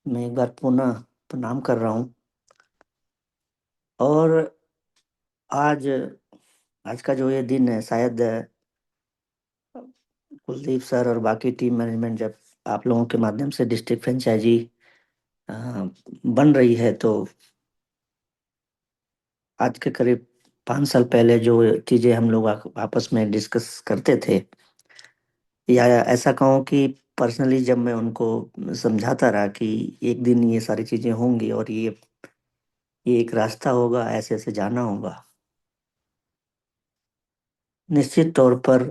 मैं एक बार पुनः प्रणाम कर रहा हूँ। और आज आज का जो ये दिन है, शायद कुलदीप सर और बाकी टीम मैनेजमेंट जब आप लोगों के माध्यम से डिस्ट्रिक्ट फ्रेंचाइजी बन रही है, तो आज के करीब 5 साल पहले जो चीजें हम लोग आपस में डिस्कस करते थे, या ऐसा कहूँ कि पर्सनली जब मैं उनको समझाता रहा कि एक दिन ये सारी चीजें होंगी और ये एक रास्ता होगा, ऐसे ऐसे जाना होगा। निश्चित तौर पर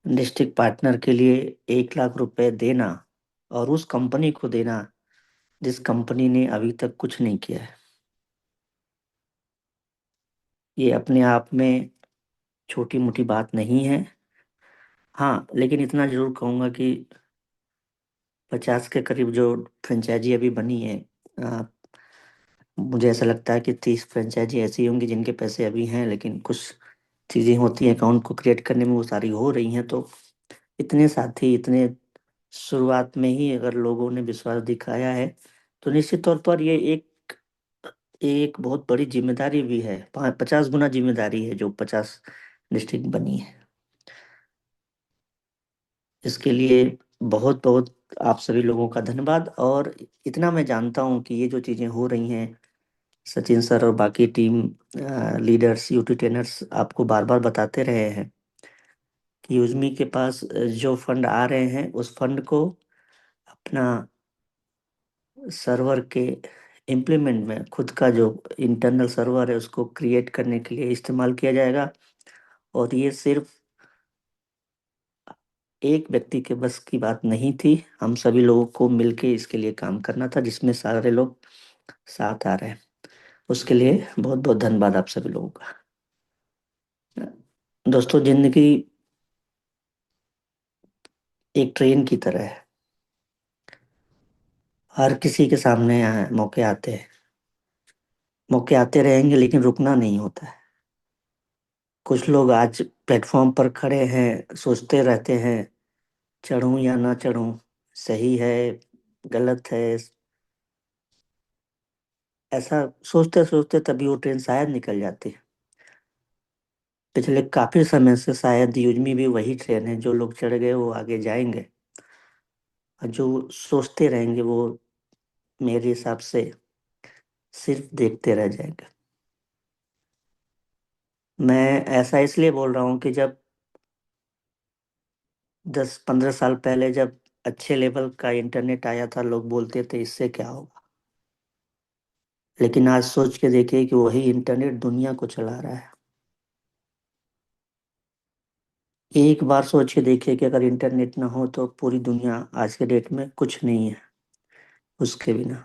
डिस्ट्रिक्ट पार्टनर के लिए 1 लाख रुपए देना और उस कंपनी को देना जिस कंपनी ने अभी तक कुछ नहीं किया है, ये अपने आप में छोटी मोटी बात नहीं है। हाँ, लेकिन इतना जरूर कहूंगा कि 50 के करीब जो फ्रेंचाइजी अभी बनी है, आ, मुझे ऐसा लगता है कि 30 फ्रेंचाइजी ऐसी होंगी जिनके पैसे अभी हैं, लेकिन कुछ चीजें होती हैं अकाउंट को क्रिएट करने में, वो सारी हो रही हैं। तो इतने साथी, इतने शुरुआत में ही अगर लोगों ने विश्वास दिखाया है, तो निश्चित तौर पर ये एक एक बहुत बड़ी जिम्मेदारी भी है। 50 गुना जिम्मेदारी है जो 50 डिस्ट्रिक्ट बनी है। इसके लिए बहुत बहुत आप सभी लोगों का धन्यवाद। और इतना मैं जानता हूँ कि ये जो चीज़ें हो रही हैं, सचिन सर और बाकी टीम लीडर्स, यूटी ट्रेनर्स आपको बार बार बताते रहे हैं कि यूजमी के पास जो फंड आ रहे हैं, उस फंड को अपना सर्वर के इम्प्लीमेंट में, खुद का जो इंटरनल सर्वर है उसको क्रिएट करने के लिए इस्तेमाल किया जाएगा। और ये सिर्फ एक व्यक्ति के बस की बात नहीं थी, हम सभी लोगों को मिलके इसके लिए काम करना था, जिसमें सारे लोग साथ आ रहे हैं। उसके लिए बहुत बहुत धन्यवाद आप सभी लोगों का। दोस्तों, जिंदगी एक ट्रेन की तरह है। हर किसी के सामने मौके आते हैं, मौके आते रहेंगे, लेकिन रुकना नहीं होता है। कुछ लोग आज प्लेटफॉर्म पर खड़े हैं, सोचते रहते हैं चढ़ूं या ना चढ़ूं, सही है, गलत है। ऐसा सोचते सोचते तभी वो ट्रेन शायद निकल जाती है। पिछले काफी समय से शायद यूजमी भी वही ट्रेन है, जो लोग चढ़ गए वो आगे जाएंगे, और जो सोचते रहेंगे वो मेरे हिसाब से सिर्फ देखते रह जाएंगे। मैं ऐसा इसलिए बोल रहा हूँ कि जब 10-15 साल पहले जब अच्छे लेवल का इंटरनेट आया था, लोग बोलते थे इससे क्या होगा। लेकिन आज सोच के देखिए कि वही इंटरनेट दुनिया को चला रहा है। एक बार सोच के देखिए कि अगर इंटरनेट ना हो तो पूरी दुनिया आज के डेट में कुछ नहीं है उसके बिना।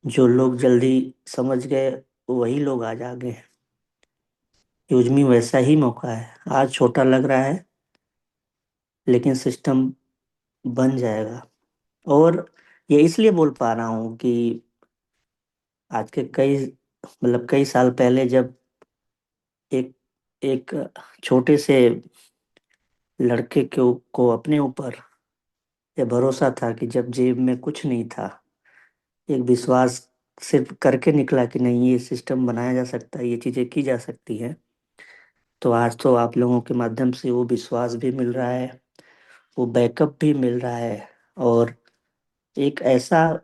जो लोग जल्दी समझ गए, वही लोग आज आगे हैं। यूज में वैसा ही मौका है। आज छोटा लग रहा है, लेकिन सिस्टम बन जाएगा। और ये इसलिए बोल पा रहा हूँ कि आज के कई साल पहले जब एक एक छोटे से लड़के को अपने ऊपर ये भरोसा था कि जब जेब में कुछ नहीं था, एक विश्वास सिर्फ करके निकला कि नहीं, ये सिस्टम बनाया जा सकता है, ये चीजें की जा सकती हैं। तो आज तो आप लोगों के माध्यम से वो विश्वास भी मिल रहा है, वो बैकअप भी मिल रहा है। और एक ऐसा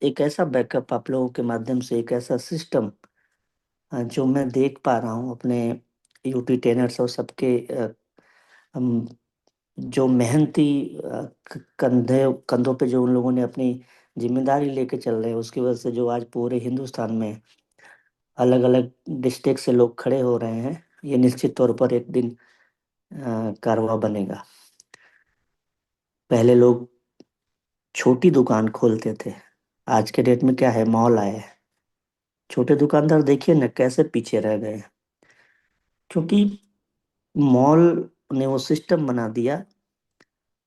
एक ऐसा बैकअप आप लोगों के माध्यम से, एक ऐसा सिस्टम जो मैं देख पा रहा हूँ अपने यूटी ट्रेनर्स और सबके हम जो मेहनती कंधों पे जो उन लोगों ने अपनी जिम्मेदारी लेके चल रहे हैं, उसकी वजह से जो आज पूरे हिंदुस्तान में अलग अलग डिस्ट्रिक्ट से लोग खड़े हो रहे हैं, ये निश्चित तौर पर एक दिन कारवा बनेगा। पहले लोग छोटी दुकान खोलते थे, आज के डेट में क्या है, मॉल आए हैं। छोटे दुकानदार देखिए ना कैसे पीछे रह गए हैं, क्योंकि मॉल ने वो सिस्टम बना दिया।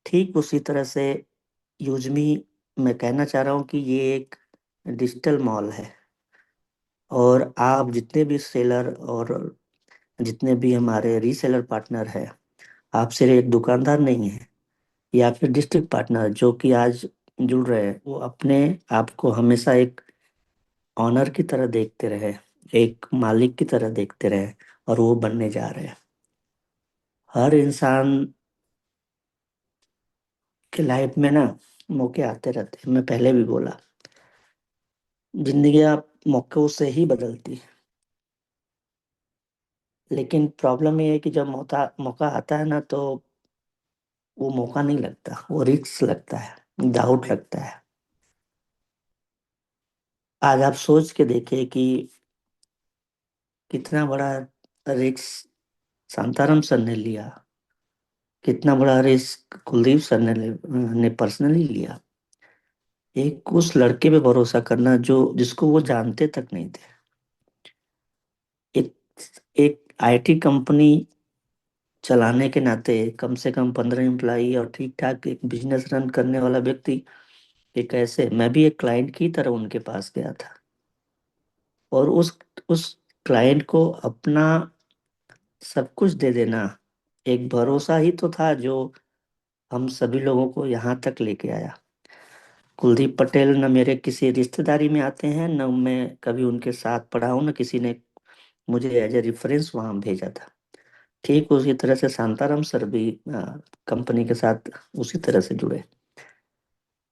ठीक उसी तरह से यूजमी, मैं कहना चाह रहा हूँ कि ये एक डिजिटल मॉल है। और आप जितने भी सेलर और जितने भी हमारे रीसेलर पार्टनर हैं, आप सिर्फ एक दुकानदार नहीं है, या फिर डिस्ट्रिक्ट पार्टनर जो कि आज जुड़ रहे हैं वो अपने आप को हमेशा एक ऑनर की तरह देखते रहे, एक मालिक की तरह देखते रहे, और वो बनने जा रहे हैं। हर इंसान के लाइफ में ना मौके आते रहते हैं, मैं पहले भी बोला, जिंदगी आप मौकों से ही बदलती है। लेकिन प्रॉब्लम ये है कि जब मौका मौका आता है ना, तो वो मौका नहीं लगता, वो रिस्क लगता है, डाउट लगता है। आज आप सोच के देखिए कि कितना बड़ा रिस्क शांताराम सर ने लिया, कितना बड़ा रिस्क कुलदीप सर ने पर्सनली लिया। एक उस लड़के पे भरोसा करना जो जिसको वो जानते तक नहीं थे। एक एक आईटी कंपनी चलाने के नाते कम से कम 15 एम्प्लाई और ठीक ठाक एक बिजनेस रन करने वाला व्यक्ति, एक ऐसे मैं भी एक क्लाइंट की तरह उनके पास गया था, और उस क्लाइंट को अपना सब कुछ दे देना एक भरोसा ही तो था जो हम सभी लोगों को यहाँ तक लेके आया। कुलदीप पटेल न मेरे किसी रिश्तेदारी में आते हैं, न मैं कभी उनके साथ पढ़ा हूँ, न किसी ने मुझे एज ए रेफरेंस वहां भेजा था। ठीक उसी तरह से शांताराम सर भी कंपनी के साथ उसी तरह से जुड़े।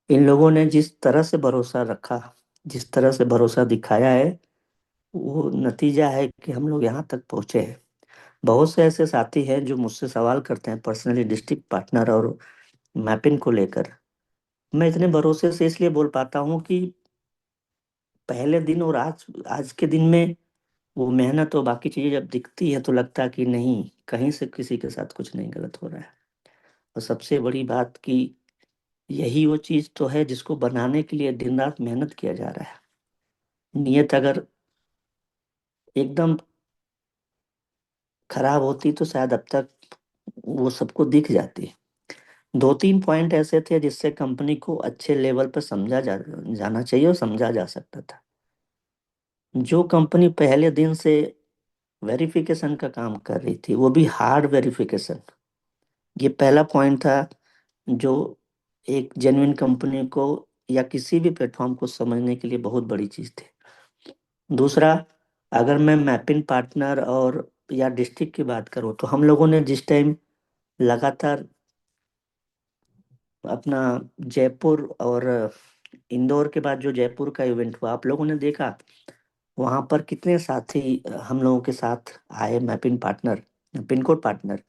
इन लोगों ने जिस तरह से भरोसा रखा, जिस तरह से भरोसा दिखाया है, वो नतीजा है कि हम लोग यहाँ तक पहुंचे हैं। बहुत से ऐसे साथी हैं जो मुझसे सवाल करते हैं पर्सनली डिस्ट्रिक्ट पार्टनर और मैपिंग को लेकर। मैं इतने भरोसे से इसलिए बोल पाता हूँ कि पहले दिन और आज आज के दिन में वो मेहनत और बाकी चीजें जब दिखती है तो लगता है कि नहीं, कहीं से किसी के साथ कुछ नहीं गलत हो रहा है। और सबसे बड़ी बात कि यही वो चीज तो है जिसको बनाने के लिए दिन रात मेहनत किया जा रहा है। नियत अगर एकदम खराब होती तो शायद अब तक वो सबको दिख जाती। दो तीन पॉइंट ऐसे थे जिससे कंपनी को अच्छे लेवल पर जाना चाहिए और समझा जा सकता था। जो कंपनी पहले दिन से वेरिफिकेशन का काम कर रही थी, वो भी हार्ड वेरिफिकेशन, ये पहला पॉइंट था जो एक जेन्युइन कंपनी को या किसी भी प्लेटफॉर्म को समझने के लिए बहुत बड़ी चीज थी। दूसरा, अगर मैं मैपिंग पार्टनर और या डिस्ट्रिक्ट की बात करूं तो हम लोगों ने जिस टाइम लगातार अपना जयपुर और इंदौर के बाद जो जयपुर का इवेंट हुआ, आप लोगों ने देखा वहां पर कितने साथी हम लोगों के साथ आए, mapping partner, pin code partner.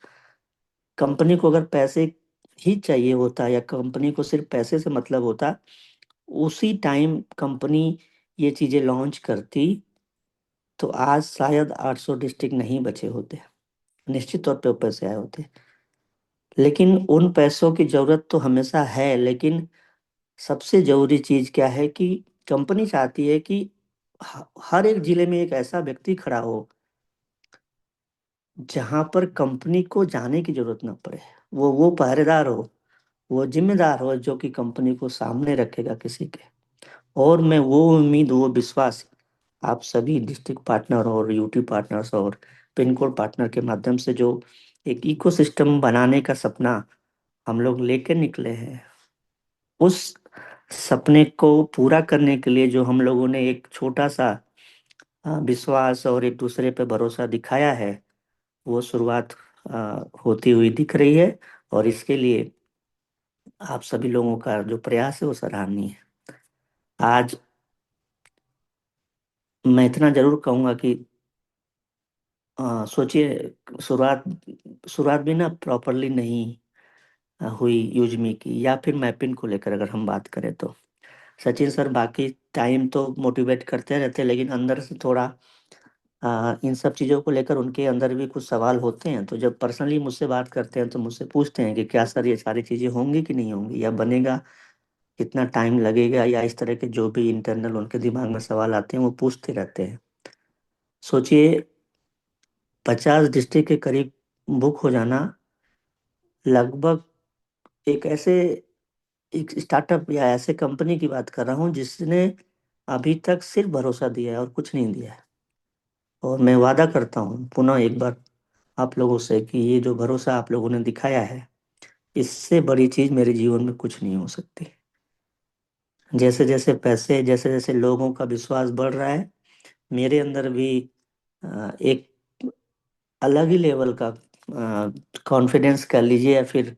Company को अगर पैसे ही चाहिए होता या कंपनी को सिर्फ पैसे से मतलब होता, उसी टाइम कंपनी ये चीजें लॉन्च करती तो आज शायद 800 डिस्ट्रिक्ट नहीं बचे होते, निश्चित तौर पे वो पैसे आए होते। लेकिन उन पैसों की जरूरत तो हमेशा है, लेकिन सबसे जरूरी चीज क्या है कि कंपनी चाहती है कि हर एक जिले में एक ऐसा व्यक्ति खड़ा हो जहां पर कंपनी को जाने की जरूरत ना पड़े। वो पहरेदार हो, वो जिम्मेदार हो जो कि कंपनी को सामने रखेगा किसी के। और मैं वो उम्मीद, वो विश्वास आप सभी डिस्ट्रिक्ट पार्टनर और यूटी पार्टनर्स और पिन कोड पार्टनर के माध्यम से जो एक इकोसिस्टम बनाने का सपना हम लोग लेकर निकले हैं, उस सपने को पूरा करने के लिए जो हम लोगों ने एक छोटा सा विश्वास और एक दूसरे पे भरोसा दिखाया है, वो शुरुआत होती हुई दिख रही है। और इसके लिए आप सभी लोगों का जो प्रयास है वो सराहनीय है। आज मैं इतना जरूर कहूंगा कि सोचिए, शुरुआत शुरुआत भी ना प्रॉपरली नहीं हुई यूजमी की, या फिर मैपिंग को लेकर अगर हम बात करें तो सचिन सर बाकी टाइम तो मोटिवेट करते रहते हैं, लेकिन अंदर से थोड़ा इन सब चीज़ों को लेकर उनके अंदर भी कुछ सवाल होते हैं। तो जब पर्सनली मुझसे बात करते हैं तो मुझसे पूछते हैं कि क्या सर ये सारी चीज़ें होंगी कि नहीं होंगी, या बनेगा, कितना टाइम लगेगा, या इस तरह के जो भी इंटरनल उनके दिमाग में सवाल आते हैं वो पूछते रहते हैं। सोचिए, 50 डिस्ट्रिक्ट के करीब बुक हो जाना, लगभग एक ऐसे एक स्टार्टअप या ऐसे कंपनी की बात कर रहा हूँ जिसने अभी तक सिर्फ भरोसा दिया है और कुछ नहीं दिया है। और मैं वादा करता हूँ पुनः एक बार आप लोगों से कि ये जो भरोसा आप लोगों ने दिखाया है, इससे बड़ी चीज मेरे जीवन में कुछ नहीं हो सकती। जैसे जैसे पैसे, जैसे जैसे लोगों का विश्वास बढ़ रहा है, मेरे अंदर भी एक अलग ही लेवल का कॉन्फिडेंस कह लीजिए, या फिर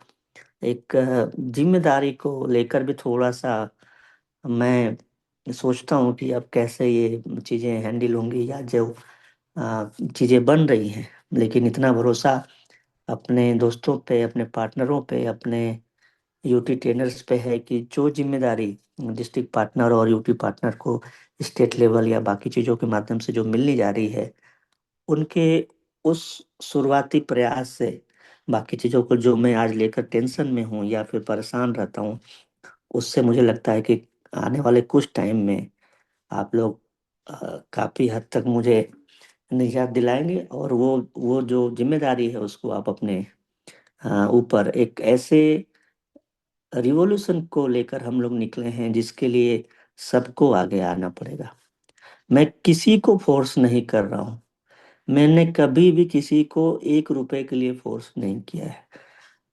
एक जिम्मेदारी को लेकर भी थोड़ा सा मैं सोचता हूँ कि अब कैसे ये चीज़ें हैंडल होंगी, या जो चीज़ें बन रही हैं। लेकिन इतना भरोसा अपने दोस्तों पे, अपने पार्टनरों पे, अपने यूटी ट्रेनर्स पे है कि जो जिम्मेदारी डिस्ट्रिक्ट पार्टनर और यूटी पार्टनर को स्टेट लेवल या बाकी चीज़ों के माध्यम से जो मिलने जा रही है, उनके उस शुरुआती प्रयास से बाकी चीज़ों को जो मैं आज लेकर टेंशन में हूँ या फिर परेशान रहता हूँ, उससे मुझे लगता है कि आने वाले कुछ टाइम में आप लोग काफ़ी हद तक मुझे निजात दिलाएंगे, और वो जो जिम्मेदारी है उसको आप अपने ऊपर एक ऐसे रिवॉल्यूशन को लेकर हम लोग निकले हैं जिसके लिए सबको आगे आना पड़ेगा। मैं किसी को फोर्स नहीं कर रहा हूँ। मैंने कभी भी किसी को 1 रुपए के लिए फोर्स नहीं किया है।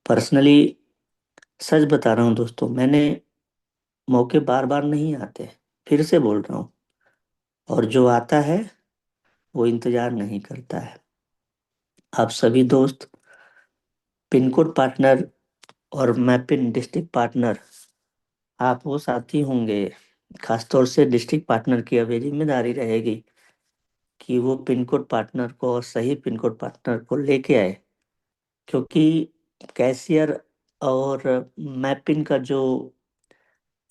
पर्सनली सच बता रहा हूँ दोस्तों, मैंने मौके बार बार नहीं आते, फिर से बोल रहा हूँ, और जो आता है वो इंतजार नहीं करता है। आप सभी दोस्त पिन कोड पार्टनर और मैपिन डिस्ट्रिक्ट पार्टनर, आप वो साथी होंगे। खासतौर से डिस्ट्रिक्ट पार्टनर की अब ये जिम्मेदारी रहेगी कि वो पिन कोड पार्टनर को और सही पिन कोड पार्टनर को लेके आए, क्योंकि कैशियर और मैपिंग का जो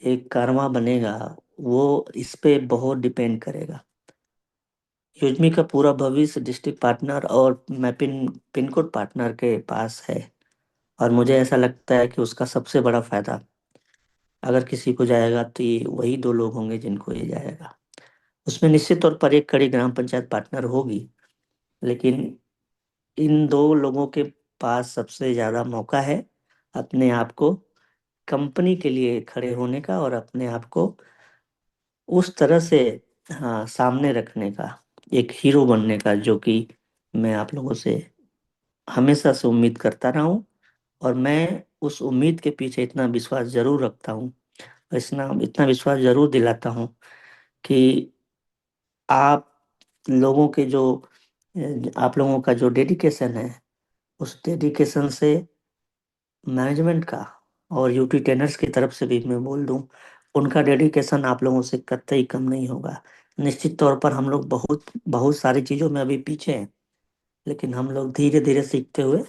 एक कारवां बनेगा, वो इस पे बहुत डिपेंड करेगा। योजमी का पूरा भविष्य डिस्ट्रिक्ट पार्टनर और मैपिंग पिन कोड पार्टनर के पास है, और मुझे ऐसा लगता है कि उसका सबसे बड़ा फायदा अगर किसी को जाएगा तो ये वही 2 लोग होंगे जिनको ये जाएगा। उसमें निश्चित तौर पर एक कड़ी ग्राम पंचायत पार्टनर होगी, लेकिन इन 2 लोगों के पास सबसे ज़्यादा मौका है अपने आप को कंपनी के लिए खड़े होने का, और अपने आप को उस तरह से हाँ सामने रखने का, एक हीरो बनने का, जो कि मैं आप लोगों से हमेशा से उम्मीद करता रहा हूँ। और मैं उस उम्मीद के पीछे इतना विश्वास जरूर रखता हूँ, इतना इतना विश्वास जरूर दिलाता हूँ कि आप लोगों के जो आप लोगों का जो डेडिकेशन है, उस डेडिकेशन से मैनेजमेंट का और यूटी ट्रेनर्स की तरफ से भी मैं बोल दूं, उनका डेडिकेशन आप लोगों से कतई कम नहीं होगा। निश्चित तौर पर हम लोग बहुत बहुत सारी चीज़ों में अभी पीछे हैं, लेकिन हम लोग धीरे धीरे सीखते हुए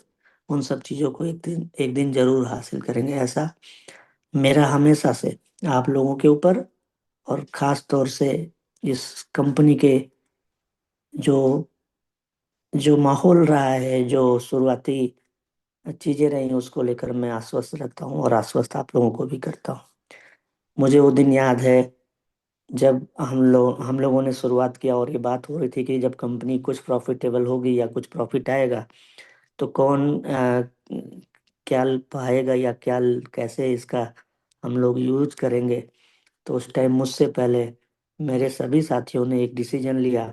उन सब चीज़ों को एक दिन जरूर हासिल करेंगे, ऐसा मेरा हमेशा से आप लोगों के ऊपर, और ख़ास तौर से इस कंपनी के जो जो माहौल रहा है, जो शुरुआती चीज़ें रही उसको लेकर मैं आश्वस्त रहता हूँ, और आश्वस्त आप लोगों को भी करता हूँ। मुझे वो दिन याद है जब हम लोगों ने शुरुआत किया, और ये बात हो रही थी कि जब कंपनी कुछ प्रॉफिटेबल होगी या कुछ प्रॉफिट आएगा तो कौन क्या पाएगा, या क्या कैसे इसका हम लोग यूज करेंगे। तो उस टाइम मुझसे पहले मेरे सभी साथियों ने एक डिसीजन लिया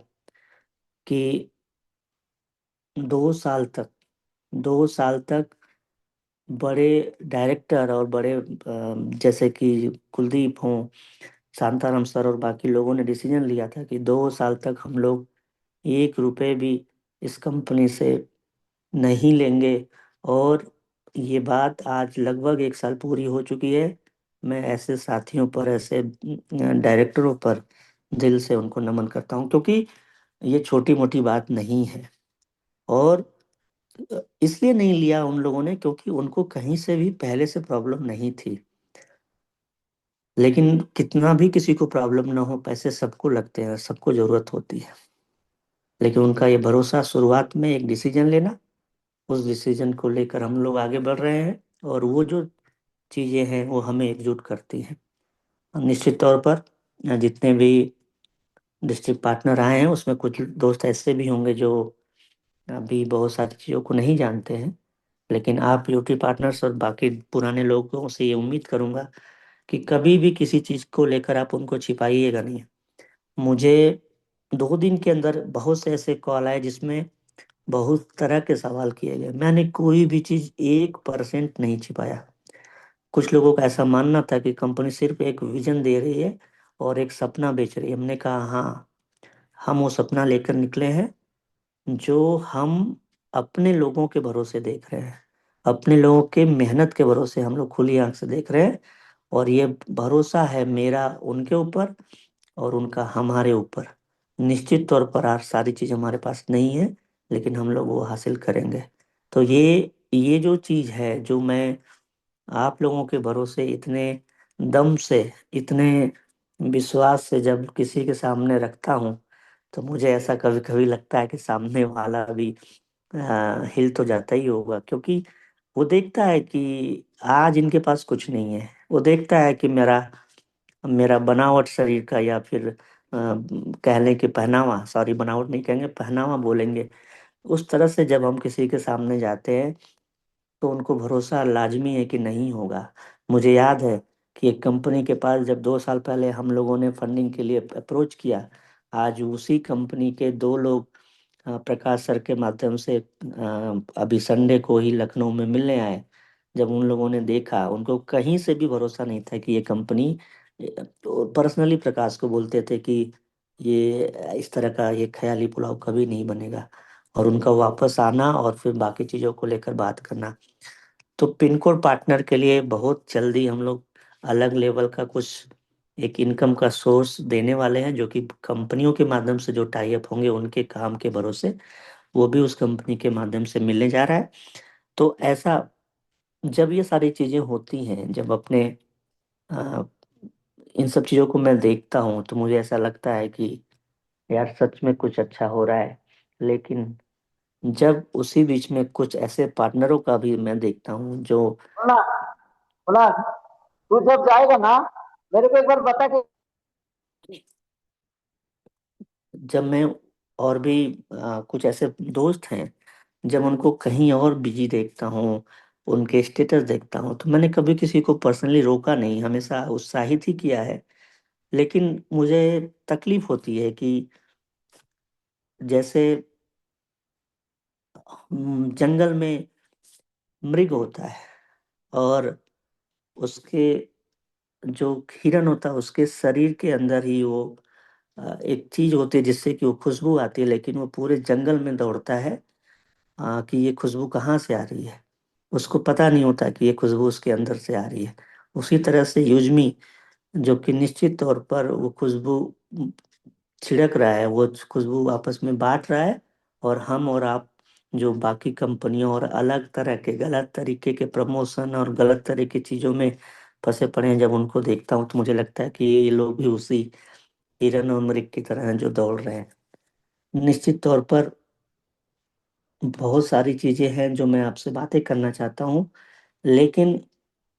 कि 2 साल तक 2 साल तक बड़े डायरेक्टर और बड़े जैसे कि कुलदीप हों, शांताराम सर और बाकी लोगों ने डिसीजन लिया था कि 2 साल तक हम लोग 1 रुपए भी इस कंपनी से नहीं लेंगे। और ये बात आज लगभग 1 साल पूरी हो चुकी है। मैं ऐसे साथियों पर, ऐसे डायरेक्टरों पर दिल से उनको नमन करता हूँ, क्योंकि ये छोटी मोटी बात नहीं है। और इसलिए नहीं लिया उन लोगों ने क्योंकि उनको कहीं से भी पहले से प्रॉब्लम नहीं थी। लेकिन कितना भी किसी को प्रॉब्लम ना हो, पैसे सबको लगते हैं, सबको जरूरत होती है। लेकिन उनका ये भरोसा, शुरुआत में एक डिसीजन लेना, उस डिसीजन को लेकर हम लोग आगे बढ़ रहे हैं, और वो जो चीजें हैं वो हमें एकजुट करती हैं। निश्चित तौर पर जितने भी डिस्ट्रिक्ट पार्टनर आए हैं उसमें कुछ दोस्त ऐसे भी होंगे जो अभी बहुत सारी चीज़ों को नहीं जानते हैं, लेकिन आप यूटी पार्टनर्स और बाकी पुराने लोगों से ये उम्मीद करूंगा कि कभी भी किसी चीज़ को लेकर आप उनको छिपाइएगा नहीं। मुझे 2 दिन के अंदर बहुत से ऐसे कॉल आए जिसमें बहुत तरह के सवाल किए गए, मैंने कोई भी चीज़ 1% नहीं छिपाया। कुछ लोगों का ऐसा मानना था कि कंपनी सिर्फ एक विजन दे रही है और एक सपना बेच रही है। हमने कहा हाँ, हम वो सपना लेकर निकले हैं जो हम अपने लोगों के भरोसे देख रहे हैं। अपने लोगों के मेहनत के भरोसे हम लोग खुली आंख से देख रहे हैं। और ये भरोसा है मेरा उनके ऊपर और उनका हमारे ऊपर। निश्चित तौर पर आज सारी चीज़ हमारे पास नहीं है, लेकिन हम लोग वो हासिल करेंगे। तो ये जो चीज़ है, जो मैं आप लोगों के भरोसे इतने दम से, इतने विश्वास से जब किसी के सामने रखता हूँ, तो मुझे ऐसा कभी कभी लगता है कि सामने वाला भी हिल तो जाता ही होगा, क्योंकि वो देखता है कि आज इनके पास कुछ नहीं है। वो देखता है कि मेरा मेरा बनावट शरीर का, या फिर कह लें कि पहनावा, सॉरी बनावट नहीं कहेंगे, पहनावा बोलेंगे। उस तरह से जब हम किसी के सामने जाते हैं तो उनको भरोसा लाजमी है कि नहीं होगा। मुझे याद है कि एक कंपनी के पास जब 2 साल पहले हम लोगों ने फंडिंग के लिए अप्रोच किया, आज उसी कंपनी के 2 लोग प्रकाश सर के माध्यम से अभी संडे को ही लखनऊ में मिलने आए। जब उन लोगों ने देखा, उनको कहीं से भी भरोसा नहीं था कि ये कंपनी, पर्सनली प्रकाश को बोलते थे कि ये इस तरह का ये ख्याली पुलाव कभी नहीं बनेगा। और उनका वापस आना और फिर बाकी चीज़ों को लेकर बात करना। तो पिन कोड पार्टनर के लिए बहुत जल्दी हम लोग अलग लेवल का कुछ एक इनकम का सोर्स देने वाले हैं, जो कि कंपनियों के माध्यम से जो टाई अप होंगे उनके काम के भरोसे वो भी उस कंपनी के माध्यम से मिलने जा रहा है। तो ऐसा जब ये सारी चीज़ें होती हैं, जब अपने अ, इन सब चीज़ों को मैं देखता हूँ, तो मुझे ऐसा लगता है कि यार सच में कुछ अच्छा हो रहा है। लेकिन जब उसी बीच में कुछ ऐसे पार्टनरों का भी मैं देखता हूँ जो, सुना सुना, तू जब जाएगा ना, मेरे को एक बार बता कि जब मैं और भी कुछ ऐसे दोस्त हैं, जब उनको कहीं और बिजी देखता हूँ, उनके स्टेटस देखता हूँ, तो मैंने कभी किसी को पर्सनली रोका नहीं, हमेशा उत्साहित ही किया है। लेकिन मुझे तकलीफ होती है कि जैसे जंगल में मृग होता है और उसके जो हिरन होता है उसके शरीर के अंदर ही वो एक चीज होती है जिससे कि वो खुशबू आती है, लेकिन वो पूरे जंगल में दौड़ता है कि ये खुशबू कहाँ से आ रही है। उसको पता नहीं होता कि ये खुशबू उसके अंदर से आ रही है। उसी तरह से युजमी, जो कि निश्चित तौर पर वो खुशबू छिड़क रहा है, वो खुशबू आपस में बांट रहा है। और हम और आप जो बाकी कंपनियों और अलग तरह के गलत तरीके के प्रमोशन और गलत तरह की चीज़ों में फंसे पड़े हैं, जब उनको देखता हूँ तो मुझे लगता है कि ये लोग भी उसी हिरन और मृग की तरह हैं जो दौड़ रहे हैं। निश्चित तौर पर बहुत सारी चीज़ें हैं जो मैं आपसे बातें करना चाहता हूँ, लेकिन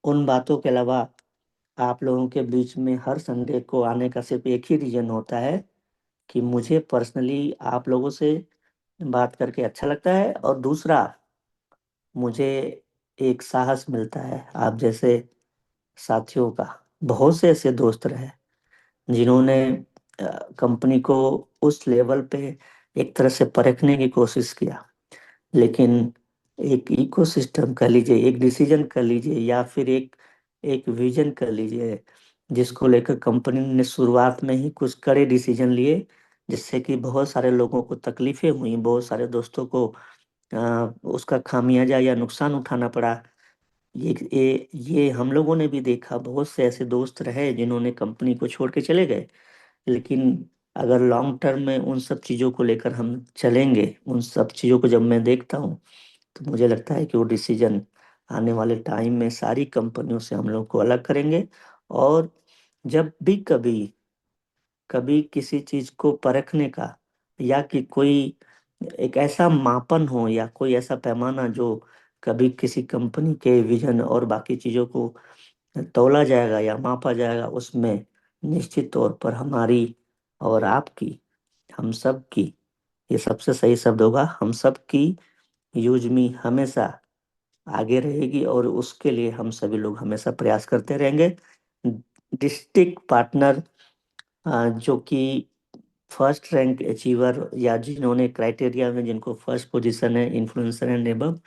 उन बातों के अलावा आप लोगों के बीच में हर संडे को आने का सिर्फ एक ही रीज़न होता है कि मुझे पर्सनली आप लोगों से बात करके अच्छा लगता है, और दूसरा मुझे एक साहस मिलता है आप जैसे साथियों का। बहुत से ऐसे दोस्त रहे जिन्होंने कंपनी को उस लेवल पे एक तरह से परखने की कोशिश किया, लेकिन एक इकोसिस्टम कर लीजिए, एक डिसीजन कर लीजिए, या फिर एक एक विजन कर लीजिए, जिसको लेकर कंपनी ने शुरुआत में ही कुछ कड़े डिसीजन लिए, जिससे कि बहुत सारे लोगों को तकलीफें हुई, बहुत सारे दोस्तों को उसका खामियाजा या नुकसान उठाना पड़ा। ये हम लोगों ने भी देखा, बहुत से ऐसे दोस्त रहे जिन्होंने कंपनी को छोड़ के चले गए। लेकिन अगर लॉन्ग टर्म में उन सब चीज़ों को लेकर हम चलेंगे, उन सब चीज़ों को जब मैं देखता हूँ, तो मुझे लगता है कि वो डिसीजन आने वाले टाइम में सारी कंपनियों से हम लोग को अलग करेंगे। और जब भी कभी कभी किसी चीज को परखने का, या कि कोई एक ऐसा मापन हो या कोई ऐसा पैमाना जो कभी किसी कंपनी के विजन और बाकी चीजों को तौला जाएगा या मापा जाएगा, उसमें निश्चित तौर पर हमारी और आपकी, हम सब की, ये सबसे सही शब्द होगा, हम सब की यूजमी हमेशा आगे रहेगी, और उसके लिए हम सभी लोग हमेशा प्रयास करते रहेंगे। डिस्ट्रिक्ट पार्टनर जो कि फर्स्ट रैंक अचीवर, या जिन्होंने क्राइटेरिया में जिनको फर्स्ट पोजीशन है, इन्फ्लुएंसर एंड एबव,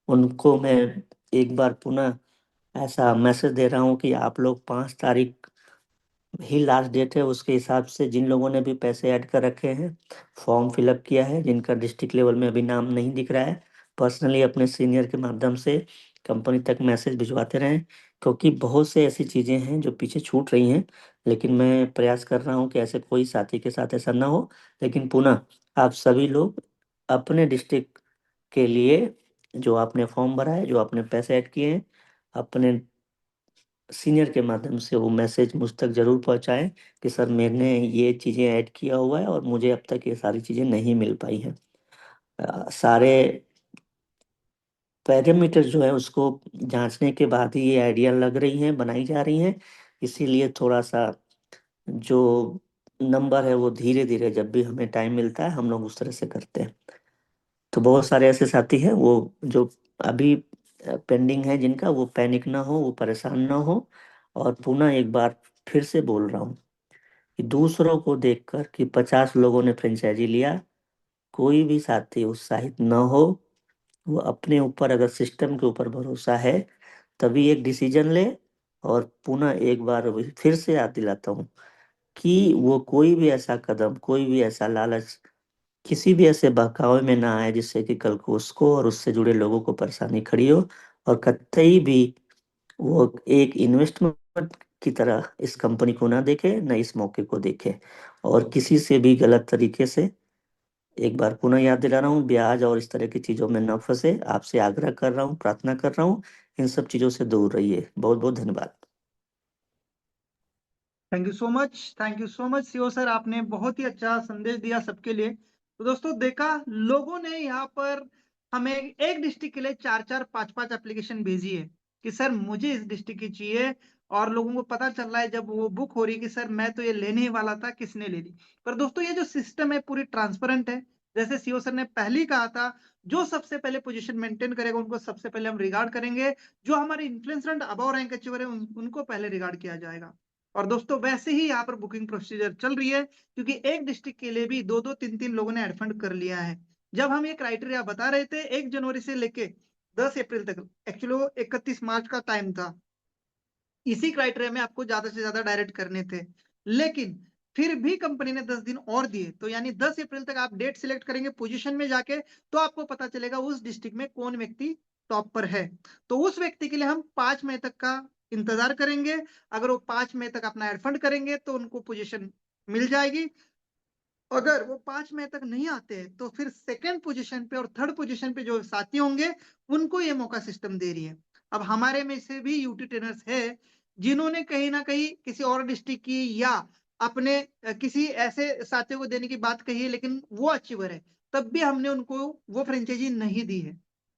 उनको मैं एक बार पुनः ऐसा मैसेज दे रहा हूँ कि आप लोग 5 तारीख ही लास्ट डेट है। उसके हिसाब से जिन लोगों ने भी पैसे ऐड कर रखे हैं, फॉर्म फिलअप किया है, जिनका डिस्ट्रिक्ट लेवल में अभी नाम नहीं दिख रहा है, पर्सनली अपने सीनियर के माध्यम से कंपनी तक मैसेज भिजवाते रहें, क्योंकि बहुत से ऐसी चीज़ें हैं जो पीछे छूट रही हैं। लेकिन मैं प्रयास कर रहा हूँ कि ऐसे कोई साथी के साथ ऐसा ना हो। लेकिन पुनः आप सभी लोग अपने डिस्ट्रिक्ट के लिए जो आपने फॉर्म भरा है, जो आपने पैसे ऐड किए हैं, अपने सीनियर के माध्यम से वो मैसेज मुझ तक ज़रूर पहुंचाएं कि सर मैंने ये चीज़ें ऐड किया हुआ है और मुझे अब तक ये सारी चीज़ें नहीं मिल पाई हैं। सारे पैरामीटर जो है उसको जांचने के बाद ही ये आइडिया लग रही हैं, बनाई जा रही हैं। इसीलिए थोड़ा सा जो नंबर है वो धीरे धीरे जब भी हमें टाइम मिलता है हम लोग उस तरह से करते हैं। तो बहुत सारे ऐसे साथी हैं वो जो अभी पेंडिंग है, जिनका वो पैनिक ना हो, वो परेशान ना हो। और पुनः एक बार फिर से बोल रहा हूँ कि दूसरों को देखकर कि 50 लोगों ने फ्रेंचाइजी लिया, कोई भी साथी उत्साहित न हो। वो अपने ऊपर, अगर सिस्टम के ऊपर भरोसा है, तभी एक डिसीजन ले। और पुनः एक बार फिर से याद दिलाता हूँ कि वो कोई भी ऐसा कदम, कोई भी ऐसा लालच किसी भी ऐसे बहकावे में ना आए जिससे कि कल को उसको और उससे जुड़े लोगों को परेशानी खड़ी हो। और कतई भी वो एक इन्वेस्टमेंट की तरह इस कंपनी को ना देखे, न इस मौके को देखे। और किसी से भी गलत तरीके से, एक बार पुनः याद दिला रहा हूँ, ब्याज और इस तरह की चीजों में न फंसे। आपसे आग्रह कर रहा हूँ, प्रार्थना कर रहा हूँ, इन सब चीजों से दूर रहिए। बहुत बहुत धन्यवाद। Thank you so much, thank you so much CO sir, आपने बहुत ही अच्छा संदेश दिया सबके लिए। तो दोस्तों देखा, लोगों ने यहाँ पर हमें एक डिस्ट्रिक्ट के लिए 4-4 5-5 एप्लीकेशन भेजी है कि सर मुझे इस डिस्ट्रिक्ट की चाहिए। और लोगों को पता चल रहा है जब वो बुक हो रही कि सर मैं तो ये लेने ही वाला था, किसने ले ली। पर दोस्तों ये जो सिस्टम है पूरी ट्रांसपेरेंट है। जैसे सीओ सर ने पहले ही कहा था, जो सबसे पहले पोजीशन मेंटेन करेगा उनको सबसे पहले हम रिगार्ड करेंगे। जो हमारे influencer and above rank achiever है उनको पहले रिगार्ड किया जाएगा। और दोस्तों वैसे ही यहाँ पर बुकिंग प्रोसीजर चल रही है, क्योंकि एक डिस्ट्रिक्ट के लिए भी 2-2 3-3 लोगों ने एडफंड कर लिया है। जब हम ये क्राइटेरिया बता रहे थे 1 जनवरी से लेके 10 अप्रैल तक, एक्चुअली 31 मार्च का टाइम था, इसी क्राइटेरिया में आपको ज्यादा से ज्यादा डायरेक्ट करने थे। लेकिन फिर भी कंपनी ने 10 दिन और दिए, तो यानी 10 अप्रैल तक आप डेट सिलेक्ट करेंगे पोजीशन में जाके, तो आपको पता चलेगा उस डिस्ट्रिक्ट में कौन व्यक्ति टॉप पर है। तो उस व्यक्ति के लिए हम 5 मई तक का इंतजार करेंगे। अगर वो 5 मई तक अपना एडफंड करेंगे तो उनको पोजीशन मिल जाएगी। अगर वो 5 मई तक नहीं आते तो फिर सेकंड पोजीशन पे और थर्ड पोजीशन पे जो साथी होंगे उनको ये मौका सिस्टम दे रही है। अब हमारे में से भी यूटी ट्रेनर्स है जिन्होंने कहीं ना कहीं किसी और डिस्ट्रिक्ट की या अपने किसी ऐसे साथियों को देने की बात कही है, लेकिन वो अचीवर है, तब भी हमने उनको वो फ्रेंचाइजी नहीं दी है।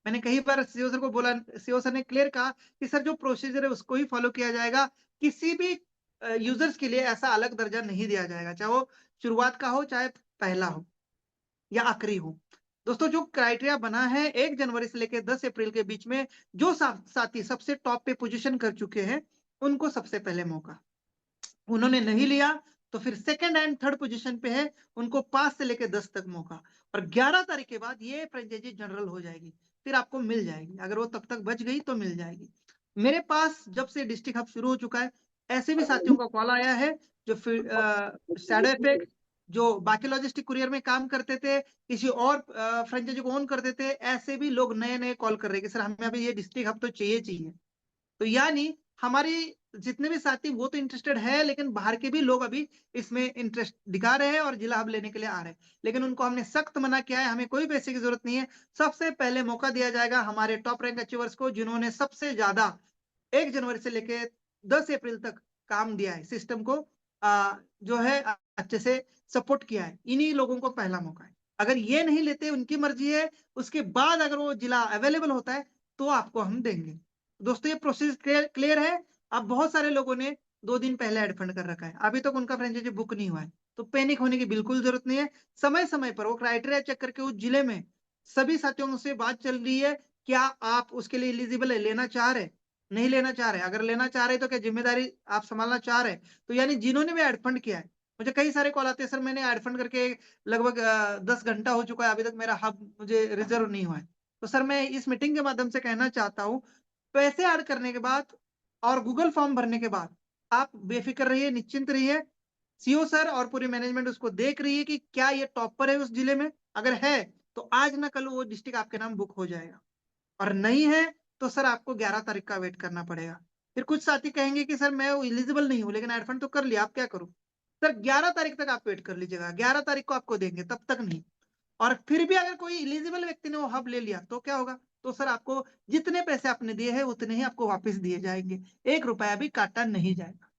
मैंने कई बार सीओ सर को बोला, सीओ सर ने क्लियर कहा कि सर जो प्रोसीजर है उसको ही फॉलो किया जाएगा, किसी भी यूजर्स के लिए ऐसा अलग दर्जा नहीं दिया जाएगा, चाहे वो शुरुआत का हो चाहे पहला हो या आखिरी हो। दोस्तों जो क्राइटेरिया बना है 1 जनवरी से लेकर 10 अप्रैल के बीच में जो साथी सबसे टॉप पे पोजीशन कर चुके हैं उनको सबसे पहले मौका, उन्होंने नहीं लिया तो फिर सेकंड एंड थर्ड पोजीशन पे है, उनको 5 से लेकर 10 तक मौका। और 11 तारीख के बाद ये फ्रेंचाइजी जनरल हो जाएगी, फिर आपको मिल जाएगी, अगर वो तब तक बच गई तो मिल जाएगी। मेरे पास जब से डिस्ट्रिक्ट हब शुरू हो चुका है ऐसे भी साथियों का कॉल आया है जो शैडो इफेक्ट, जो बाकी लॉजिस्टिक कुरियर में काम करते थे, किसी और फ्रेंचाइजी को ओन करते थे, ऐसे भी लोग नए नए कॉल कर रहे हैं कि सर हमें अभी ये डिस्ट्रिक्ट हब तो चाहिए चाहिए। तो यानी हमारी जितने भी साथी वो तो इंटरेस्टेड है, लेकिन बाहर के भी लोग अभी इसमें इंटरेस्ट दिखा रहे हैं और जिला हब लेने के लिए आ रहे हैं। लेकिन उनको हमने सख्त मना किया है, हमें कोई पैसे की जरूरत नहीं है। सबसे पहले मौका दिया जाएगा हमारे टॉप रैंक अचीवर्स को जिन्होंने सबसे ज्यादा 1 जनवरी से लेके 10 अप्रैल तक काम दिया है, सिस्टम को जो है अच्छे से सपोर्ट किया है, इन्हीं लोगों को पहला मौका है। अगर ये नहीं लेते, उनकी मर्जी है, उसके बाद अगर वो जिला अवेलेबल होता है तो आपको हम देंगे। दोस्तों ये प्रोसेस क्लियर है। अब बहुत सारे लोगों ने 2 दिन पहले एड फंड कर रखा है, अभी तक उनका फ्रेंचाइजी बुक नहीं हुआ है, तो पैनिक होने की बिल्कुल जरूरत नहीं है। समय समय पर वो क्राइटेरिया चेक करके उस जिले में सभी साथियों से बात चल रही है, क्या आप उसके लिए एलिजिबल है, लेना चाह रहे, नहीं लेना चाह रहे, अगर लेना चाह रहे तो क्या जिम्मेदारी आप संभालना चाह रहे, तो यानी जिन्होंने भी एड फंड किया है। मुझे कई सारे कॉल आते हैं, सर मैंने एड फंड करके लगभग 10 घंटा हो चुका है, अभी तक मेरा हब मुझे रिजर्व नहीं हुआ है। तो सर मैं इस मीटिंग के माध्यम से कहना चाहता हूँ, पैसे ऐड करने के बाद और गूगल फॉर्म भरने के बाद आप बेफिक्र रहिए, निश्चिंत रहिए। सीओ सर और पूरी मैनेजमेंट उसको देख रही है कि क्या ये टॉपर है उस जिले में। अगर है तो आज ना कल वो डिस्ट्रिक्ट आपके नाम बुक हो जाएगा, और नहीं है तो सर आपको 11 तारीख का वेट करना पड़ेगा। फिर कुछ साथी कहेंगे कि सर मैं एलिजिबल नहीं हूं, लेकिन एड फंड तो कर लिया, आप क्या करूं? सर 11 तारीख तक आप वेट कर लीजिएगा, 11 तारीख को आपको देंगे, तब तक नहीं। और फिर भी अगर कोई एलिजिबल व्यक्ति ने वो हब ले लिया तो क्या होगा? तो सर आपको जितने पैसे आपने दिए हैं उतने ही आपको वापस दिए जाएंगे, 1 रुपया भी काटा नहीं जाएगा।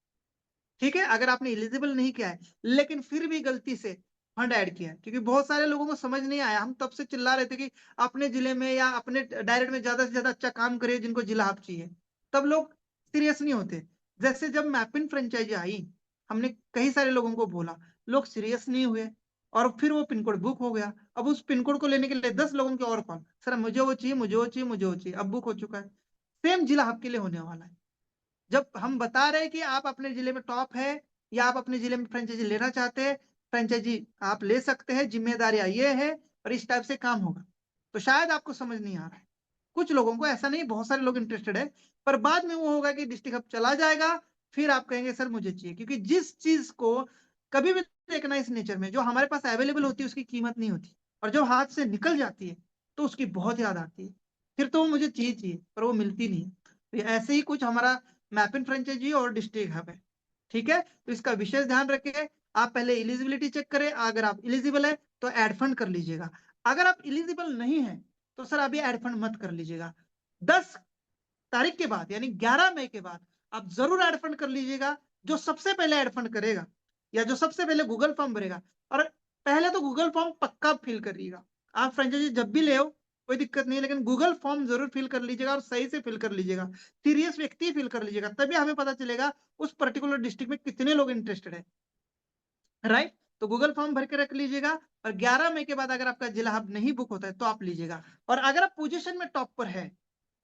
ठीक है, अगर आपने एलिजिबल नहीं किया है लेकिन फिर भी गलती से फंड ऐड किया है, क्योंकि बहुत सारे लोगों को समझ नहीं आया, हम तब से चिल्ला रहे थे कि अपने जिले में या अपने डायरेक्ट में ज्यादा से ज्यादा अच्छा काम करिए जिनको जिला हब चाहिए, तब लोग सीरियस नहीं होते। जैसे जब मैपिन फ्रेंचाइजी आई, हमने कई सारे लोगों को बोला, लोग सीरियस नहीं हुए, और फिर वो पिन कोड बुक हो गया। अब उस पिन कोड को लेने के लिए 10 लोगों के और कॉल, सर मुझे वो चाहिए, मुझे वो चाहिए, मुझे वो चाहिए, अब बुक हो चुका है। सेम जिला हब के लिए होने वाला है। जब हम बता रहे हैं कि आप अपने जिले में टॉप है या आप अपने जिले में फ्रेंचाइजी लेना चाहते हैं, फ्रेंचाइजी आप ले सकते हैं, जिम्मेदारियां ये है और इस टाइप से काम होगा। तो शायद आपको समझ नहीं आ रहा है, कुछ लोगों को, ऐसा नहीं, बहुत सारे लोग इंटरेस्टेड है, पर बाद में वो होगा कि डिस्ट्रिक्ट हब चला जाएगा, फिर आप कहेंगे सर मुझे चाहिए। क्योंकि जिस चीज को कभी भी देखना इस नेचर में, जो हमारे पास अवेलेबल होती है उसकी कीमत नहीं होती, और जो हाथ से निकल जाती है तो उसकी बहुत याद आती है, फिर तो वो मुझे चाहिए चाहिए पर वो मिलती नहीं। तो ऐसे ही कुछ हमारा मैपिन फ्रेंचाइजी और डिस्ट्रिक्ट हब है। ठीक है, तो इसका विशेष ध्यान रखें। आप पहले एलिजिबिलिटी चेक करें, अगर आप एलिजिबल है तो एड फंड कर लीजिएगा। अगर आप एलिजिबल नहीं है तो सर अभी एड फंड मत कर लीजिएगा। 10 तारीख के बाद यानी 11 मई के बाद आप जरूर एड फंड कर लीजिएगा। जो सबसे पहले एड फंड करेगा या जो सबसे पहले गूगल फॉर्म भरेगा, और पहले तो गूगल फॉर्म पक्का फिल करिएगा। आप फ्रेंचाइजी जब भी ले हो कोई दिक्कत नहीं है, लेकिन गूगल फॉर्म जरूर फिल कर लीजिएगा और सही से फिल कर लीजिएगा, सीरियस व्यक्ति फिल कर लीजिएगा, तभी हमें पता चलेगा उस पर्टिकुलर डिस्ट्रिक्ट में कितने लोग इंटरेस्टेड है। राइट, तो गूगल फॉर्म भर के रख लीजिएगा, और 11 मई के बाद अगर आपका जिला हब नहीं बुक होता है तो आप लीजिएगा। और अगर आप पोजीशन में टॉप पर है,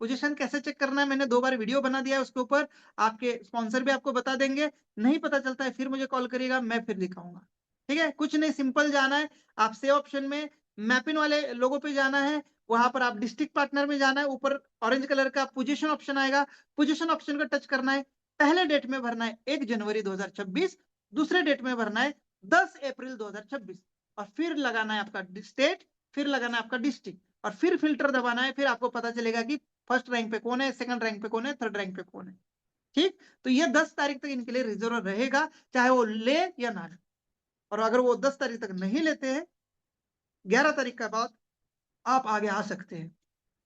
पोजीशन कैसे चेक करना है मैंने 2 बार वीडियो बना दिया है उसके ऊपर, आपके स्पॉन्सर भी आपको बता देंगे। नहीं पता चलता है फिर मुझे कॉल करिएगा, मैं फिर दिखाऊंगा। ठीक है, कुछ नहीं, सिंपल जाना है, आप सेव ऑप्शन में मैपिन वाले लोगों पे जाना है, वहां पर आप डिस्ट्रिक्ट पार्टनर में जाना है, ऊपर ऑरेंज कलर का पोजीशन ऑप्शन आएगा, पोजीशन ऑप्शन को टच करना है। पहले डेट में भरना है 1 जनवरी 2026, दूसरे डेट में भरना है 10 अप्रैल 2026, और फिर लगाना है आपका स्टेट, फिर लगाना है आपका डिस्ट्रिक्ट, और फिर फिल्टर दबाना है। फिर आपको पता चलेगा कि फर्स्ट रैंक पे कौन है, सेकंड रैंक पे कौन है, थर्ड रैंक पे कौन है। ठीक, तो ये 10 तारीख तक इनके लिए रिजर्व रहेगा, चाहे वो ले या ना ले। और अगर वो 10 तारीख तक नहीं लेते हैं, 11 तारीख के बाद आप आगे आ सकते हैं।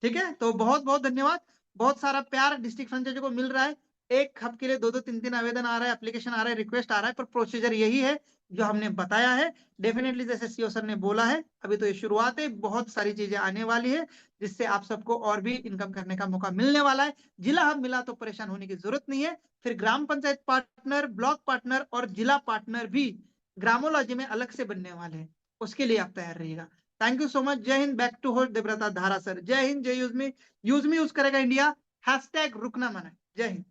ठीक है, तो बहुत बहुत धन्यवाद। बहुत सारा प्यार डिस्ट्रिक्ट फ्रेंचाइजी को मिल रहा है। एक हब के लिए 2-2 3-3 आवेदन आ रहा है, एप्लीकेशन आ रहा है, रिक्वेस्ट आ रहा है, पर प्रोसीजर यही है जो हमने बताया है। डेफिनेटली जैसे सीओ सर ने बोला है, अभी तो ये शुरुआत है, बहुत सारी चीजें आने वाली है जिससे आप सबको और भी इनकम करने का मौका मिलने वाला है। जिला हब मिला तो परेशान होने की जरूरत नहीं है, फिर ग्राम पंचायत पार्टनर, ब्लॉक पार्टनर और जिला पार्टनर भी ग्रामोलॉजी में अलग से बनने वाले हैं, उसके लिए आप तैयार रहिएगा। Thank you so much. जय Hind. Back to host Devvrata Dhara sir. जय हिंद, जय यूज मी यूज करेगा इंडिया, हैशटैग रुकना मना। जय Hind.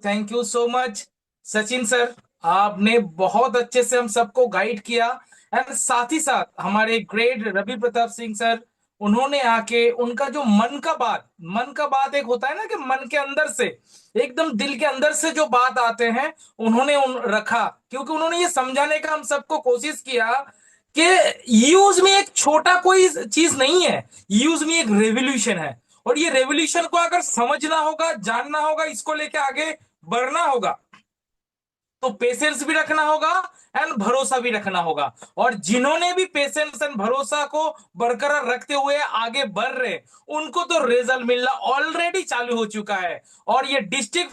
Thank you so much Sachin sir. आपने बहुत अच्छे से हम सबको गाइड किया, एंड साथ ही साथ हमारे ग्रेट रवि प्रताप सिंह सर, उन्होंने आके उनका जो मन का बात एक होता है ना कि मन के अंदर से, एकदम दिल के अंदर से जो बात आते हैं, उन्होंने रखा, क्योंकि उन्होंने ये समझाने का हम सबको कोशिश किया कि यूज में एक छोटा कोई चीज नहीं है, यूज में एक रेवोल्यूशन है, और ये रेवोल्यूशन को अगर समझना होगा, जानना होगा, इसको लेके आगे बढ़ना होगा, तो पेशेंस भी रखना होगा एंड भरोसा भी रखना होगा। और जिन्होंने भी पेशेंस एंड भरोसा को बरकरार रखते हुए आगे बढ़ रहे, उनको तो रिजल्ट मिलना ऑलरेडी चालू हो चुका है। और ये डिस्ट्रिक्ट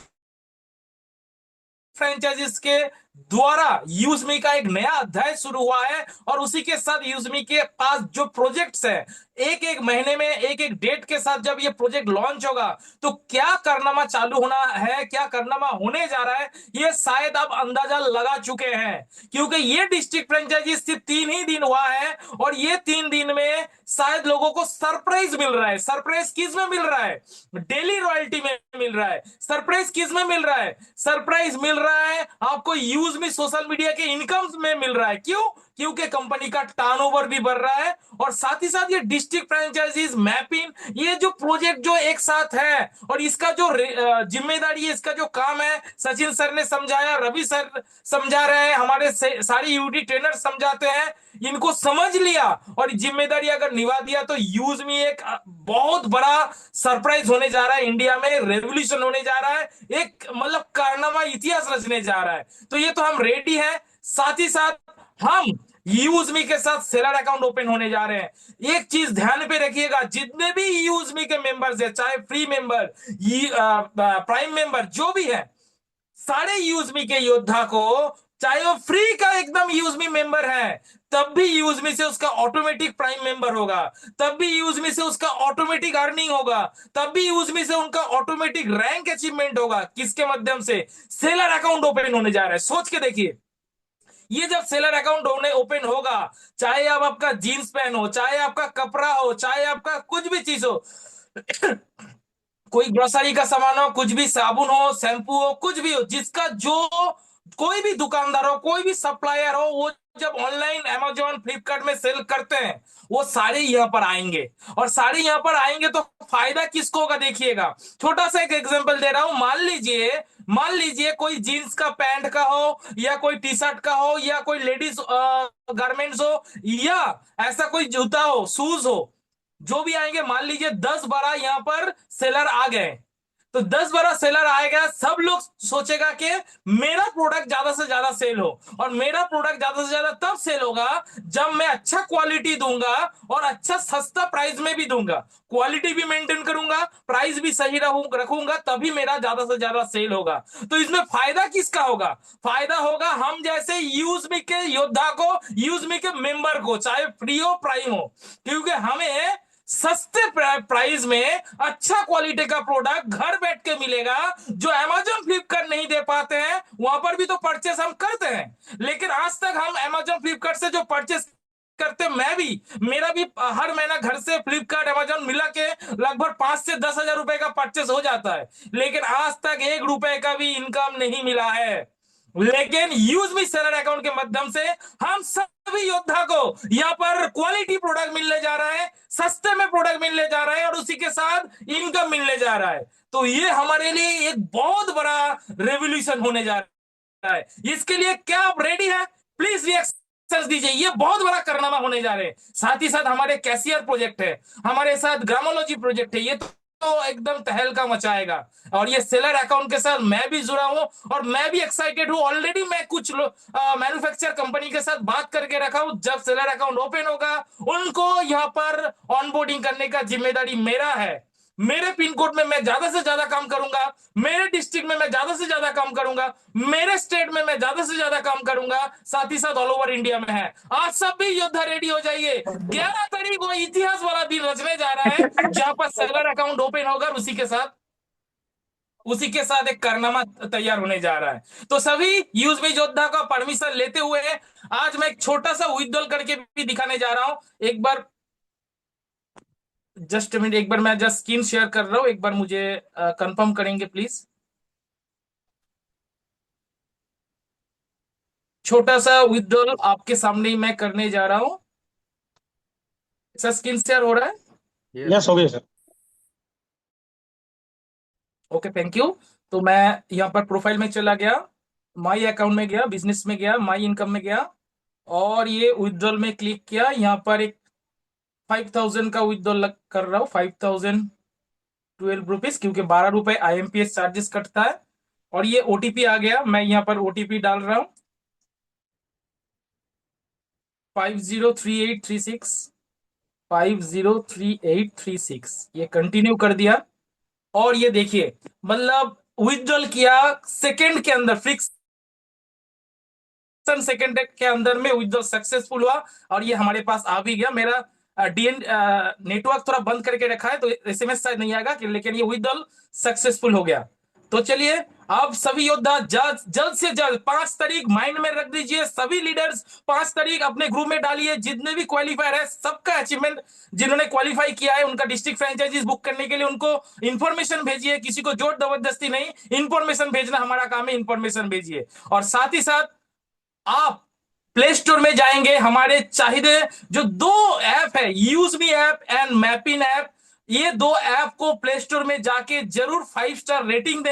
फ्रेंचाइजीज के द्वारा यूजमी का एक नया अध्याय शुरू हुआ है, और उसी के साथ यूजमी के पास जो प्रोजेक्ट्स है, एक एक महीने में एक एक डेट के साथ जब ये प्रोजेक्ट लॉन्च होगा, तो क्या कारनामा चालू होना है, क्या कारनामा होने जा रहा है, ये शायद आप अंदाजा लगा चुके हैं। क्योंकि ये डिस्ट्रिक्ट फ्रेंचाइजी सिर्फ 3 ही दिन हुआ है, और ये 3 दिन में शायद लोगों को सरप्राइज मिल रहा है। सरप्राइज किस में मिल रहा है? डेली रॉयल्टी में मिल रहा है। सरप्राइज किस में मिल रहा है? सरप्राइज मिल रहा है आपको यूज में, सोशल मीडिया के इनकम में मिल रहा है। क्यों? क्योंकि कंपनी का टर्नओवर भी बढ़ रहा है। और साथ ही साथ ये डिस्ट्रिक्ट फ्रेंचाइजीज मैपिंग, ये जो प्रोजेक्ट जो एक साथ है और इसका जो जिम्मेदारी है, इसका जो काम है, सचिन सर ने समझाया, रवि सर समझा रहे हैं, हमारे सारे यूटी ट्रेनर समझाते हैं, इनको समझ लिया और जिम्मेदारी अगर निभा दिया तो यूज में एक बहुत बड़ा सरप्राइज होने जा रहा है, इंडिया में रेवोल्यूशन होने जा रहा है, एक मतलब कारनामा इतिहास रचने जा रहा है। तो ये तो हम रेडी हैं। साथ ही साथ हम यूजमी के साथ सेलर अकाउंट ओपन होने जा रहे हैं। एक चीज ध्यान पे रखिएगा, जितने भी यूजमी के मेंबर्स है, चाहे फ्री मेंबर, प्राइम मेंबर, जो भी है, सारे यूजमी के योद्धा को, चाहे वो फ्री का एकदम यूजमी मेंबर है, तब भी यूजमी से उसका ऑटोमेटिक प्राइम मेंबर होगा, तब भी यूजमी से उसका ऑटोमेटिक अर्निंग होगा, तब भी यूजमी से उनका ऑटोमेटिक रैंक अचीवमेंट होगा। किसके माध्यम से? सेलर अकाउंट ओपन होने जा रहा है। सोच के देखिए, ये जब सेलर अकाउंट ओपन होगा, चाहे आप आपका जीन्स पैन हो, चाहे आपका कपड़ा हो, चाहे आपका कुछ भी चीज हो, कोई ग्रोसरी का सामान हो, कुछ भी साबुन हो, शैम्पू हो, कुछ भी हो, जिसका जो कोई भी दुकानदार हो, कोई भी सप्लायर हो, वो जब ऑनलाइन अमेजोन फ्लिपकार्ट में सेल करते हैं, वो सारे यहाँ पर आएंगे। और सारे यहाँ पर आएंगे तो फायदा किसको होगा? देखिएगा, छोटा सा एक एग्जांपल दे रहा हूं। मान लीजिए कोई जीन्स का पैंट का हो, या कोई टी शर्ट का हो, या कोई लेडीज गारमेंट्स हो, या ऐसा कोई जूता हो, शूज हो, जो भी आएंगे, मान लीजिए 10-12 यहां पर सेलर आ गए, तो 10-12 सेलर आएगा, सब लोग सोचेगा कि मेरा प्रोडक्ट ज्यादा से ज्यादा सेल हो। और मेरा प्रोडक्ट ज्यादा से ज्यादा तब सेल होगा जब मैं अच्छा क्वालिटी दूंगा और अच्छा सस्ता प्राइस में भी दूंगा, क्वालिटी भी मेंटेन करूंगा, प्राइस भी सही रखूंगा, तभी मेरा ज्यादा से ज्यादा सेल होगा। तो इसमें फायदा किसका होगा? फायदा होगा हम जैसे यूजमी के योद्धा को, यूजमी के मेंबर को, चाहे फ्री हो प्राइम हो, क्योंकि हमें सस्ते प्राइस में अच्छा क्वालिटी का प्रोडक्ट घर बैठ के मिलेगा, जो अमेजोन फ्लिपकार्ट नहीं दे पाते हैं। वहां पर भी तो परचेस हम करते हैं, लेकिन आज तक हम अमेजोन फ्लिपकार्ट से जो परचेस करते, मेरा भी हर महीना घर से फ्लिपकार्ट अमेजोन मिला के लगभग 5 से 10 हजार रुपए का परचेस हो जाता है, लेकिन आज तक 1 रुपए का भी इनकम नहीं मिला है। लेकिन यूज मी सेलर अकाउंट के माध्यम से हम सभी योद्धा को यहाँ पर क्वालिटी प्रोडक्ट मिलने जा रहा है, सस्ते में प्रोडक्ट मिलने जा रहा है, और उसी के साथ इनकम मिलने जा रहा है। तो ये हमारे लिए एक बहुत बड़ा रेवोल्यूशन होने जा रहा है। इसके लिए क्या आप रेडी हैं? प्लीज रिएक्शन दीजिए। ये बहुत बड़ा कारनामा होने जा रहे हैं। साथ ही साथ हमारे कैशियर प्रोजेक्ट है, हमारे साथ ग्रामोलॉजी प्रोजेक्ट है, ये तो एकदम तहलका मचाएगा। और ये सेलर अकाउंट के साथ मैं भी जुड़ा हूं और मैं भी एक्साइटेड हूं। ऑलरेडी मैं कुछ मैन्युफैक्चर कंपनी के साथ बात करके रखा हूं, जब सेलर अकाउंट ओपन होगा उनको यहां पर ऑनबोर्डिंग करने का जिम्मेदारी मेरा है। मेरे पिन कोड में मैं ज्यादा से ज्यादा काम करूंगा, मेरे डिस्ट्रिक्ट में मैं ज्यादा से ज्यादा काम करूंगा, मेरे स्टेट में मैं ज्यादा से ज्यादा काम करूंगा, साथ ही साथ ऑल ओवर इंडिया में है। आप सब भी योद्धा रेडी हो जाइए। 11 तारीख को इतिहास वाला दिन रचने जा रहा है, जहां पर सेलर अकाउंट ओपन होगा, उसी के साथ एक कारनामा तैयार होने जा रहा है। तो सभी यूजमी योद्धा का परमिशन लेते हुए आज मैं एक छोटा सा विड्रॉल करके भी दिखाने जा रहा हूं। एक बार जस्ट मिनट, एक बार मैं जस्ट स्क्रीन शेयर कर रहा हूं, एक बार मुझे कंफर्म करेंगे प्लीज। छोटा सा विड्रॉल आपके सामने ही मैं करने जा रहा हूं। सर स्क्रीन शेयर हो रहा है? यस हो गया सर। Okay, thank you. तो मैं यहाँ पर प्रोफाइल में चला गया, माई अकाउंट में गया, बिजनेस में गया, माई इनकम में गया, और ये विड्रॉल में क्लिक किया। यहाँ पर एक 5000 का विड्रॉल कर रहा हूँ, 5012 रुपीज, क्योंकि 12 रुपए IMPS चार्जेस कटता है। और ये OTP आ गया, मैं यहाँ पर OTP डाल रहा हूँ 503836, 503836, ये कंटिन्यू कर दिया। और ये देखिए, मतलब विड्रॉल किया सेकंड के अंदर, फ्रिक्शन सेकंड के अंदर में विड्रॉल सक्सेसफुल हुआ, और ये हमारे पास आ भी गया। मेरा DN नेटवर्क थोड़ा बंद करके रखा है, तो SMS शायद नहीं आएगा, लेकिन ये विड्रॉल सक्सेसफुल हो गया। तो चलिए, आप सभी योद्धा जल्द से जल्द 5 तारीख माइंड में रख दीजिए। सभी लीडर्स 5 तारीख अपने ग्रुप में डालिए। जितने भी क्वालिफायर है, सबका अचीवमेंट, जिन्होंने क्वालिफाई किया है, उनका डिस्ट्रिक्ट फ्रेंचाइजीज बुक करने के लिए उनको इंफॉर्मेशन भेजिए। किसी को जोर जबरदस्ती नहीं, इंफॉर्मेशन भेजना हमारा काम है, इंफॉर्मेशन भेजिए। और साथ ही साथ आप प्ले स्टोर में जाएंगे, हमारे चाहिए जो 2 ऐप है, use me app and Mappin app, ये 2 ऐप को प्ले स्टोर में जाके जरूर 5 स्टार रेटिंग देंगे।